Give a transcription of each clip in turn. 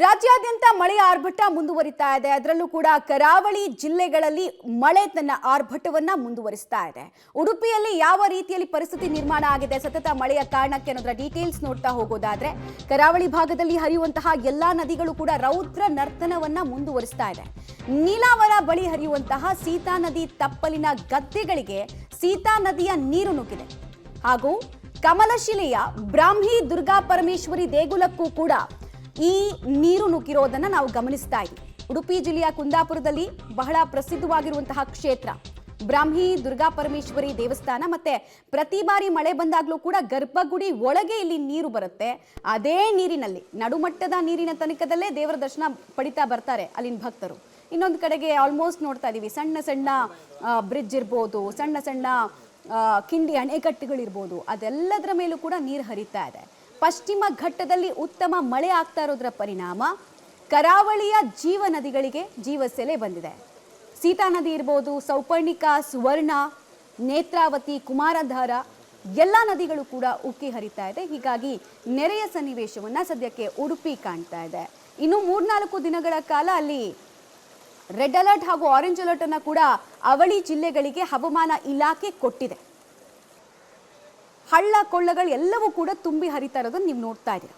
ರಾಜ್ಯಾದ್ಯಂತ ಮಳೆಯ ಆರ್ಭಟ ಮುಂದುವರಿತಾ ಇದೆ. ಅದರಲ್ಲೂ ಕೂಡ ಕರಾವಳಿ ಜಿಲ್ಲೆಗಳಲ್ಲಿ ಮಳೆ ತನ್ನ ಆರ್ಭಟವನ್ನ ಮುಂದುವರಿಸ್ತಾ ಇದೆ. ಉಡುಪಿಯಲ್ಲಿ ಯಾವ ರೀತಿಯಲ್ಲಿ ಪರಿಸ್ಥಿತಿ ನಿರ್ಮಾಣ ಆಗಿದೆ ಸತತ ಮಳೆಯ ಕಾರಣಕ್ಕೆ ಅನ್ನೋದರ ಡೀಟೇಲ್ಸ್ ನೋಡ್ತಾ ಹೋಗೋದಾದ್ರೆ, ಕರಾವಳಿ ಭಾಗದಲ್ಲಿ ಹರಿಯುವಂತಹ ಎಲ್ಲಾ ನದಿಗಳು ಕೂಡ ರೌದ್ರ ನರ್ತನವನ್ನ ಮುಂದುವರಿಸ್ತಾ ಇದೆ. ನೀಲಾವರ ಬಳಿ ಹರಿಯುವಂತಹ ಸೀತಾ ನದಿ ತಪ್ಪಲಿನ ಗದ್ದೆಗಳಿಗೆ ಸೀತಾ ನದಿಯ ನೀರು ನುಗ್ಗಿದೆ. ಹಾಗೂ ಕಮಲಶಿಲೆಯ ಬ್ರಾಹ್ಮಿ ದುರ್ಗಾ ಪರಮೇಶ್ವರಿ ದೇಗುಲಕ್ಕೂ ಕೂಡ ಈ ನೀರು ನುಗ್ಗಿರೋದನ್ನ ನಾವು ಗಮನಿಸ್ತಾ ಇದ್ದೀವಿ. ಉಡುಪಿ ಜಿಲ್ಲೆಯ ಕುಂದಾಪುರದಲ್ಲಿ ಬಹಳ ಪ್ರಸಿದ್ಧವಾಗಿರುವಂತಹ ಕ್ಷೇತ್ರ ಬ್ರಾಹ್ಮಿ ದುರ್ಗಾ ಪರಮೇಶ್ವರಿ ದೇವಸ್ಥಾನ. ಮತ್ತೆ ಪ್ರತಿ ಬಾರಿ ಮಳೆ ಬಂದಾಗ್ಲೂ ಕೂಡ ಗರ್ಭಗುಡಿ ಒಳಗೆ ಇಲ್ಲಿ ನೀರು ಬರುತ್ತೆ. ಅದೇ ನೀರಿನಲ್ಲಿ ನಡುಮಟ್ಟದ ನೀರಿನ ತನಕದಲ್ಲೇ ದೇವರ ದರ್ಶನ ಪಡಿತಾ ಬರ್ತಾರೆ ಅಲ್ಲಿನ ಭಕ್ತರು. ಇನ್ನೊಂದು ಕಡೆಗೆ ಆಲ್ಮೋಸ್ಟ್ ನೋಡ್ತಾ ಇದೀವಿ, ಸಣ್ಣ ಸಣ್ಣ ಬ್ರಿಡ್ಜ್ ಇರ್ಬೋದು, ಸಣ್ಣ ಸಣ್ಣ ಕಿಂಡಿ ಅಣೆಕಟ್ಟುಗಳಿರ್ಬೋದು, ಅದೆಲ್ಲದರ ಮೇಲೂ ಕೂಡ ನೀರು ಹರಿತಾ ಇದೆ. ಪಶ್ಚಿಮ ಘಟ್ಟದಲ್ಲಿ ಉತ್ತಮ ಮಳೆ ಆಗ್ತಾ ಇರೋದ್ರ ಪರಿಣಾಮ ಕರಾವಳಿಯ ಜೀವ ನದಿಗಳಿಗೆ ಜೀವಸೆಲೆ ಬಂದಿದೆ. ಸೀತಾ ನದಿ ಇರ್ಬೋದು, ಸೌಪರ್ಣಿಕಾ, ಸುವರ್ಣ, ನೇತ್ರಾವತಿ, ಕುಮಾರಧಾರ ಎಲ್ಲ ನದಿಗಳು ಕೂಡ ಉಕ್ಕಿ ಹರಿತಾ ಇದೆ. ಹೀಗಾಗಿ ನೆರೆಯ ಸನ್ನಿವೇಶವನ್ನ ಸದ್ಯಕ್ಕೆ ಉಡುಪಿ ಕಾಣ್ತಾ ಇದೆ. ಇನ್ನು 3-4 ದಿನಗಳ ಕಾಲ ಅಲ್ಲಿ ರೆಡ್ ಅಲರ್ಟ್ ಹಾಗೂ ಆರೆಂಜ್ ಅಲರ್ಟ್ ಅನ್ನ ಕೂಡ ಅವಳಿ ಜಿಲ್ಲೆಗಳಿಗೆ ಹವಾಮಾನ ಇಲಾಖೆ ಕೊಟ್ಟಿದೆ. ಹಳ್ಳ ಕೊಳ್ಳಗಳು ಎಲ್ಲವೂ ಕೂಡ ತುಂಬಿ ಹರಿತಾ ಇರೋದನ್ನು ನೀವು ನೋಡ್ತಾ ಇದ್ದೀರಾ.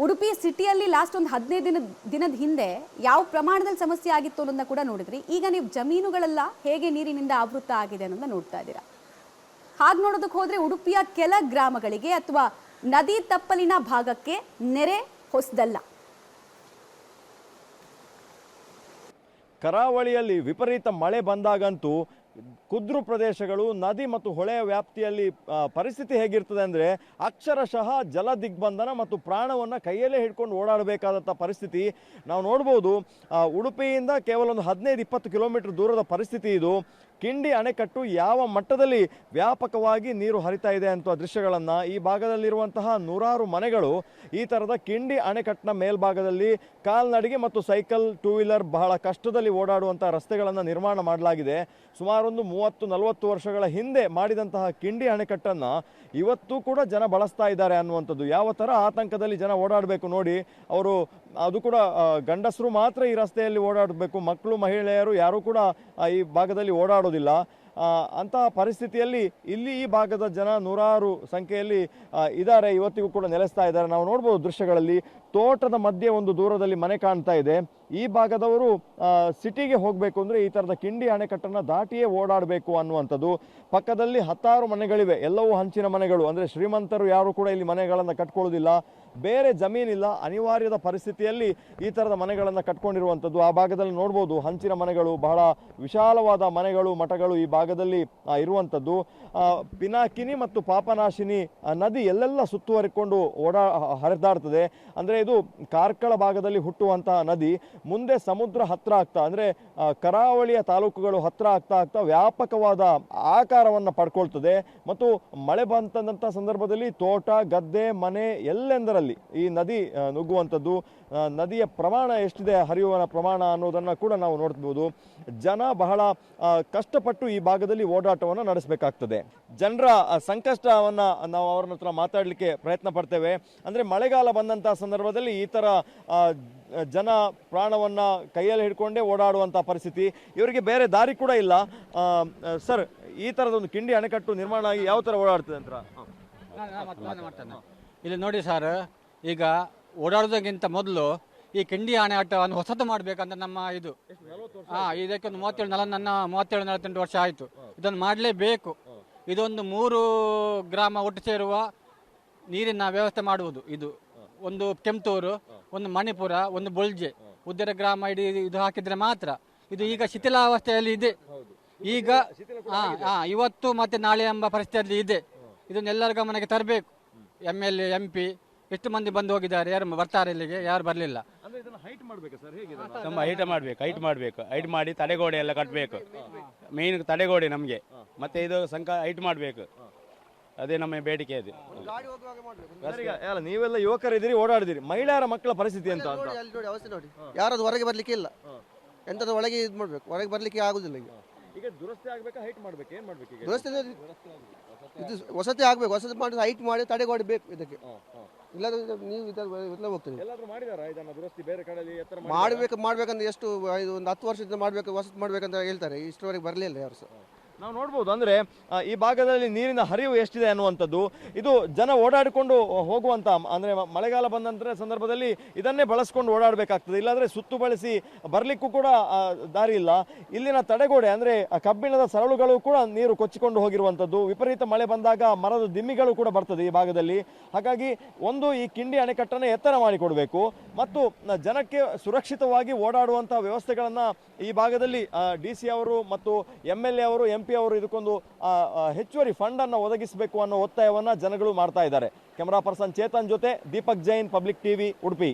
ಉಡುಪಿ ಸಿಟಿಯಲ್ಲಿ ಲಾಸ್ಟ್ ಒಂದು 15 ದಿನದ ಹಿಂದೆ ಯಾವ ಪ್ರಮಾಣದಲ್ಲಿ ಸಮಸ್ಯೆ ಆಗಿತ್ತು ಅನ್ನೋದನ್ನ ಕೂಡ ನೋಡಿದ್ರಿ. ಈಗ ನೀವು ಜಮೀನುಗಳೆಲ್ಲ ಹೇಗೆ ನೀರಿನಿಂದ ಆವೃತ ಆಗಿದೆ ಅನ್ನೋದನ್ನ ನೋಡ್ತಾ ಇದ್ದೀರಾ. ಹಾಗೆ ನೋಡೋದಕ್ಕೆ ಹೋದ್ರೆ ಉಡುಪಿಯ ಕೆಲ ಗ್ರಾಮಗಳಿಗೆ ಅಥವಾ ನದಿ ತಪ್ಪಲಿನ ಭಾಗಕ್ಕೆ ನೆರೆ ಹೊಸದಲ್ಲ. ಕರಾವಳಿಯಲ್ಲಿ ವಿಪರೀತ ಮಳೆ ಬಂದಾಗಂತೂ ಕುದ್ರು ಪ್ರದೇಶಗಳು, ನದಿ ಮತ್ತು ಹೊಳೆಯ ವ್ಯಾಪ್ತಿಯಲ್ಲಿ ಪರಿಸ್ಥಿತಿ ಹೇಗಿರ್ತದೆ ಅಂದರೆ ಅಕ್ಷರಶಃ ಜಲ ದಿಗ್ಬಂಧನ ಮತ್ತು ಪ್ರಾಣವನ್ನು ಕೈಯಲ್ಲೇ ಹಿಡ್ಕೊಂಡು ಓಡಾಡಬೇಕಾದಂಥ ಪರಿಸ್ಥಿತಿ ನಾವು ನೋಡ್ಬೋದು. ಉಡುಪಿಯಿಂದ ಕೇವಲ ಒಂದು 15-20 ಕಿಲೋಮೀಟರ್ ದೂರದ ಪರಿಸ್ಥಿತಿ ಇದು. ಕಿಂಡಿ ಅಣೆಕಟ್ಟು ಯಾವ ಮಟ್ಟದಲ್ಲಿ ವ್ಯಾಪಕವಾಗಿ ನೀರು ಹರಿತಾ ಇದೆ ಅಂತ ದೃಶ್ಯಗಳನ್ನು, ಈ ಭಾಗದಲ್ಲಿರುವಂತಹ 100 ಮನೆಗಳು ಈ ಥರದ ಕಿಂಡಿ ಅಣೆಕಟ್ಟಿನ ಮೇಲ್ಭಾಗದಲ್ಲಿ ಕಾಲ್ನಡಿಗೆ ಮತ್ತು ಸೈಕಲ್, 2 ವೀಲರ್ ಬಹಳ ಕಷ್ಟದಲ್ಲಿ ಓಡಾಡುವಂಥ ರಸ್ತೆಗಳನ್ನು ನಿರ್ಮಾಣ ಮಾಡಲಾಗಿದೆ. ಸುಮಾರೊಂದು 30-40 ವರ್ಷಗಳ ಹಿಂದೆ ಮಾಡಿದಂತಹ ಕಿಂಡಿ ಅಣೆಕಟ್ಟನ್ನು ಇವತ್ತು ಕೂಡ ಜನ ಬಳಸ್ತಾ ಇದ್ದಾರೆ ಅನ್ನುವಂಥದ್ದು. ಯಾವ ಥರ ಆತಂಕದಲ್ಲಿ ಜನ ಓಡಾಡಬೇಕು ನೋಡಿ. ಅವರು ಅದು ಕೂಡ ಗಂಡಸರು ಮಾತ್ರ ಈ ರಸ್ತೆಯಲ್ಲಿ ಓಡಾಡಬೇಕು, ಮಕ್ಕಳು ಮಹಿಳೆಯರು ಯಾರೂ ಕೂಡ ಈ ಭಾಗದಲ್ಲಿ ಓಡಾಡೋದಿಲ್ಲ. ಅಂತಹ ಪರಿಸ್ಥಿತಿಯಲ್ಲಿ ಇಲ್ಲಿ ಈ ಭಾಗದ ಜನ 100 ಸಂಖ್ಯೆಯಲ್ಲಿ ಇದ್ದಾರೆ, ಇವತ್ತಿಗೂ ಕೂಡ ನೆಲೆಸ್ತಾ ಇದ್ದಾರೆ. ನಾವು ನೋಡ್ಬೋದು ದೃಶ್ಯಗಳಲ್ಲಿ ತೋಟದ ಮಧ್ಯೆ ಒಂದು ದೂರದಲ್ಲಿ ಮನೆ ಕಾಣ್ತಾ ಇದೆ. ಈ ಭಾಗದವರು ಸಿಟಿಗೆ ಹೋಗಬೇಕು ಅಂದರೆ ಈ ಥರದ ಕಿಂಡಿ ಅಣೆಕಟ್ಟನ್ನು ದಾಟಿಯೇ ಓಡಾಡಬೇಕು ಅನ್ನುವಂಥದ್ದು. ಪಕ್ಕದಲ್ಲಿ 10 ಮನೆಗಳಿವೆ, ಎಲ್ಲವೂ ಹಂಚಿನ ಮನೆಗಳು. ಅಂದರೆ ಶ್ರೀಮಂತರು ಯಾರು ಕೂಡ ಇಲ್ಲಿ ಮನೆಗಳನ್ನು ಕಟ್ಕೊಳ್ಳೋದಿಲ್ಲ, ಬೇರೆ ಜಮೀನಿಲ್ಲ, ಅನಿವಾರ್ಯದ ಪರಿಸ್ಥಿತಿಯಲ್ಲಿ ಈ ಥರದ ಮನೆಗಳನ್ನು ಕಟ್ಕೊಂಡಿರುವಂಥದ್ದು. ಆ ಭಾಗದಲ್ಲಿ ನೋಡ್ಬೋದು ಹಂಚಿನ ಮನೆಗಳು, ಬಹಳ ವಿಶಾಲವಾದ ಮನೆಗಳು, ಮಠಗಳು ಈ ಭಾಗದಲ್ಲಿ ಇರುವಂಥದ್ದು. ಪಿನಾಕಿನಿ ಮತ್ತು ಪಾಪನಾಶಿನಿ ನದಿ ಎಲ್ಲೆಲ್ಲ ಸುತ್ತುವರಿಕೊಂಡು ಹರಿದಾಡ್ತದೆ. ಅಂದರೆ ಇದು ಕಾರ್ಕಳ ಭಾಗದಲ್ಲಿ ಹುಟ್ಟುವಂತಹ ನದಿ ಮುಂದೆ ಸಮುದ್ರ ಹತ್ರ ಆಗ್ತಾ, ಅಂದರೆ ಕರಾವಳಿಯ ತಾಲೂಕುಗಳು ಹತ್ರ ಆಗ್ತಾ ವ್ಯಾಪಕವಾದ ಆಕಾರವನ್ನು ಪಡ್ಕೊಳ್ತದೆ. ಮತ್ತು ಮಳೆ ಬಂತಂದಂಥ ಸಂದರ್ಭದಲ್ಲಿ ತೋಟ, ಗದ್ದೆ, ಮನೆ ಎಲ್ಲೆಂದರಲ್ಲಿ ಈ ನದಿ ನುಗ್ಗುವಂಥದ್ದು. ನದಿಯ ಪ್ರಮಾಣ ಎಷ್ಟಿದೆ, ಹರಿಯುವ ಪ್ರಮಾಣ ಅನ್ನೋದನ್ನು ಕೂಡ ನಾವು ನೋಡ್ಬೋದು. ಜನ ಬಹಳ ಕಷ್ಟಪಟ್ಟು ಈ ಭಾಗದಲ್ಲಿ ಓಡಾಟವನ್ನು ನಡೆಸಬೇಕಾಗ್ತದೆ. ಜನರ ಸಂಕಷ್ಟವನ್ನು ನಾವು ಅವ್ರ ಹತ್ರ ಮಾತಾಡಲಿಕ್ಕೆ ಪ್ರಯತ್ನ ಪಡ್ತೇವೆ. ಅಂದರೆ ಮಳೆಗಾಲ ಬಂದಂಥ ಸಂದರ್ಭದಲ್ಲಿ ಈ ಥರ ಜನ ಪ್ರಾಣವನ್ನು ಕೈಯಲ್ಲಿ ಹಿಡ್ಕೊಂಡೇ ಓಡಾಡುವಂಥ ಪರಿಸ್ಥಿತಿ. ಇವರಿಗೆ ಬೇರೆ ದಾರಿ ಕೂಡ ಇಲ್ಲ. ಸರ್, ಈ ಥರದೊಂದು ಕಿಂಡಿ ಅಣೆಕಟ್ಟು ನಿರ್ಮಾಣ ಆಗಿ ಯಾವ ಥರ ಓಡಾಡ್ತದೆ ಅಂತ ಇಲ್ಲಿ ನೋಡಿ ಸರ್. ಈಗ ಓಡಾಡೋದಕ್ಕಿಂತ ಮೊದಲು ಈ ಕಿಂಡಿ ಅಣೆಕಟ್ಟನ್ನು ಹೊಸತು ಮಾಡಬೇಕಂತ ನಮ್ಮ ಇದು. ಇದಕ್ಕೆ ಒಂದು 37-48 ವರ್ಷ ಆಯಿತು. ಇದನ್ನು ಮಾಡಲೇಬೇಕು. ಇದೊಂದು 3 ಗ್ರಾಮ ಒಟ್ಟು ಸೇರುವ ನೀರಿನ ವ್ಯವಸ್ಥೆ ಮಾಡುವುದು. ಇದು ಒಂದು ಕೆಂತೂರು, ಒಂದು ಮಣಿಪುರ, ಒಂದು ಬೊಳ್ಜೆ, ಉದ್ದರೆ ಗ್ರಾಮ ಇಡೀ ಇದು ಹಾಕಿದ್ರೆ ಮಾತ್ರ. ಇದು ಈಗ ಶಿಥಿಲಾವಸ್ಥೆಯಲ್ಲಿ ಇದೆ. ಈಗ ಇವತ್ತು ಮತ್ತೆ ನಾಳೆ ಎಂಬ ಪರಿಸ್ಥಿತಿಯಲ್ಲಿ ಇದೆ. ಇದನ್ನೆಲ್ಲರ ಗಮನಕ್ಕೆ ತರಬೇಕು. MLA, MP ಎಷ್ಟು ಮಂದಿ ಬಂದು ಹೋಗಿದ್ದಾರೆ, ಯಾರು ಬರ್ತಾರೆ ಇಲ್ಲಿಗೆ? ಯಾರು ಬರಲಿಲ್ಲ. ತುಂಬ ಹೈಟ್ ಮಾಡಿ ತಡೆಗೋಡೆ ಎಲ್ಲ ಕಟ್ಟಬೇಕು. ಮೇನ್ ತಡೆಗೋಡೆ ನಮಗೆ. ಮತ್ತೆ ಇದು ಹೈಟ್ ಮಾಡಬೇಕು. ಅದೇ ನಮ್ಮ ಬೇಡಿಕೆ ಇದೆ. ನೀವೆಲ್ಲ ಯುವಕರಿದ್ದೀರಿ, ಓಡಾಡಿದಿರಿ, ಮಹಿಳೆಯರ ಮಕ್ಕಳ ಪರಿಸ್ಥಿತಿ ಅಂತ ನೋಡಿ. ಯಾರದು ಹೊರಗೆ ಬರ್ಲಿಕ್ಕೆ ಇಲ್ಲ, ಎಂತದ್ದು ಒಳಗೆ ಇದು ಮಾಡ್ಬೇಕು, ಹೊರಗೆ ಬರ್ಲಿಕ್ಕೆ ಆಗುದಿಲ್ಲ. ಈಗ ದುರಸ್ತಿ ಆಗ್ಬೇಕಾ, ಹೈಟ್ ಮಾಡ್ಬೇಕು, ಏನ್ ಮಾಡ್ಬೇಕು? ದುರಸ್ತಿ ಇದು ವಸತಿ ಆಗ್ಬೇಕು. ವಸತಿ ಮಾಡಿ ಹೈಟ್ ಮಾಡಿ ತಡೆಗೋಡೆ ಬೇಕು ಇದಕ್ಕೆ. ಇಲ್ಲಾಂದ್ರೆ ನೀವು ಇದೆಲ್ಲ ಹೋಗ್ತೀರಿ. ಎಲ್ಲಾದ್ರೂ ಮಾಡಿದಾರಾ ಇದನ್ನ ದುರಸ್ತಿ ಬೇರೆ ಕಡೆಯಲ್ಲಿ ಎತ್ತರ ಮಾಡ್ಬೇಕಂದ್ರೆ ಎಷ್ಟು ಇದು ಒಂದು 10 ವರ್ಷದಿಂದ ಮಾಡಬೇಕು ಹೊಸದು ಮಾಡ್ಬೇಕಂತ ಹೇಳ್ತಾರೆ, ಇಷ್ಟರವರೆಗೆ ಬರಲಿಲ್ಲ ಯಾರು ಸಹ. ನಾವು ನೋಡ್ಬೋದು ಅಂದರೆ ಈ ಭಾಗದಲ್ಲಿ ನೀರಿನ ಹರಿವು ಎಷ್ಟಿದೆ ಅನ್ನುವಂಥದ್ದು. ಇದು ಜನ ಓಡಾಡಿಕೊಂಡು ಹೋಗುವಂಥ ಅಂದರೆ ಮಳೆಗಾಲ ಬಂದಂಥ ಸಂದರ್ಭದಲ್ಲಿ ಇದನ್ನೇ ಬಳಸ್ಕೊಂಡು ಓಡಾಡಬೇಕಾಗ್ತದೆ, ಇಲ್ಲಾಂದರೆ ಸುತ್ತು ಬಳಸಿ ಬರಲಿಕ್ಕೂ ಕೂಡ ದಾರಿ ಇಲ್ಲ. ಇಲ್ಲಿನ ತಡೆಗೋಡೆ ಅಂದರೆ ಕಬ್ಬಿಣದ ಸರಳುಗಳು ಕೂಡ ನೀರು ಕೊಚ್ಚಿಕೊಂಡು ಹೋಗಿರುವಂಥದ್ದು. ವಿಪರೀತ ಮಳೆ ಬಂದಾಗ ಮರದ ದಿಮ್ಮಿಗಳು ಕೂಡ ಬರ್ತದೆ ಈ ಭಾಗದಲ್ಲಿ. ಹಾಗಾಗಿ ಒಂದು ಈ ಕಿಂಡಿ ಅಣೆಕಟ್ಟನ್ನು ಎತ್ತರ ಮಾಡಿಕೊಡಬೇಕು ಮತ್ತು ಜನಕ್ಕೆ ಸುರಕ್ಷಿತವಾಗಿ ಓಡಾಡುವಂಥ ವ್ಯವಸ್ಥೆಗಳನ್ನು ಈ ಭಾಗದಲ್ಲಿ DC ಅವರು ಮತ್ತು MLA ಅವರು MP ಅವರು ಇದಕ್ಕೊಂದು ಹೆಚ್ಚುವರಿ ಫಂಡ್ ಅನ್ನು ಒದಗಿಸಬೇಕು ಅನ್ನೋ ಒತ್ತಾಯವನ್ನು ಜನಗಳು ಮಾಡ್ತಾ ಇದ್ದಾರೆ. ಕ್ಯಾಮರಾ ಪರ್ಸನ್ ಚೇತನ್ ಜೊತೆ ದೀಪಕ್ ಜೈನ್, ಪಬ್ಲಿಕ್ TV, ಉಡುಪಿ.